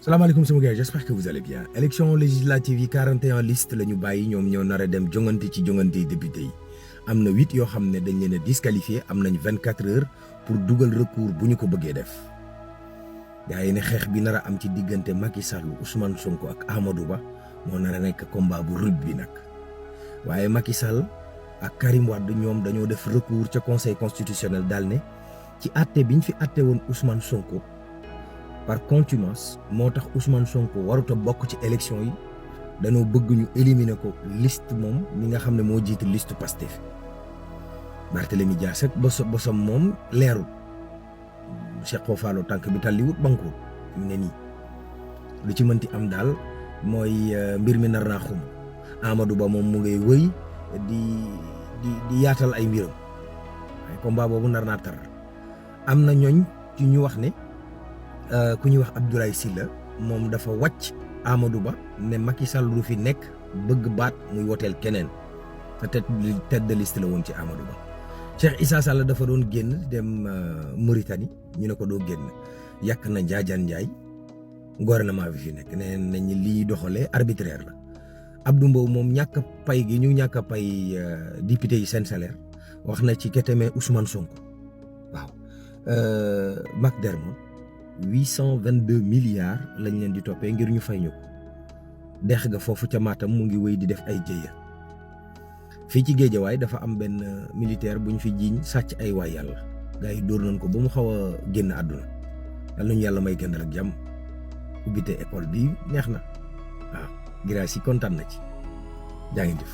salaamaaleykum sama gars j'espère que vous allez bien élection législative yi 41 liste la ñu bàyyi ñoom ñoo nar a dem jongante ci jongante député yi am na 8 yoo xam ne dañ leen a disqualifié am nañ 24 heures pour dugal recours bu ñu ko bëggee def gars yi ne xeex bi nar a am ci diggante Macky Sall Ousmane Sonko ak Amadou Ba moo nar a nekk combat bu rude bi nag waaye Macky Sall ak Karim Wade ñoom dañoo def recours ca conseil constitutionnel daal ne ci àtte bi ñu fi àtte woon Ousmane Sonko. par contumace moo tax Ousmane Sonko warut a bokk ci élection yi dañoo bëgg ñu éliminer ko liste moom mi nga xam ne moo jiite liste Pastef Barthélémy Dias ak bosam moom leerul Cheikh Fofalo tànk bi talliwut bankuwut ne nii lu ci mënti am daal mooy mbir mi nar naa xum Amadou Ba moom mu ngay wëy di yaatal ay mbiram waaye combat boobu nar naa tar am na ñooñ ci ñu wax ne ku ñuy wax Abdoulaye Sylla moom dafa wàcc Amadou Ba ne Macky Sall du fi nekk bëgg baat muy woteel keneen te tête de liste la woon ci Amadou Ba Cheikh Issa Sall dafa doon génn dem Mauritanie ñu ne ko doo génn yàq na Njaajaan Njaay gouvernement bi fi nekk nee nañ lii doxalee arbitraire la Abdou Mbow moom ñàkk pay gi ñu ñàkk pay député yi seen salaire wax na ci keteme Ousmane Sonko waaw Mac Dermot 822 milliards lañ leen di toppee ngir ñu fay ñu ko dex ga foofu ca Matam mu ngi wéy di def ay jëya fii ci Géejawaay dafa am benn militaire bu ñu fi jiiñ sàcc ay waay yàlla gars yi dóor nañ ko ba mu xaw a génn àdduna yal nañu yàlla may gëndal ak jàmm ubbite école bi neex na waaw grâce yi kontaan na ci jaa ngi jëf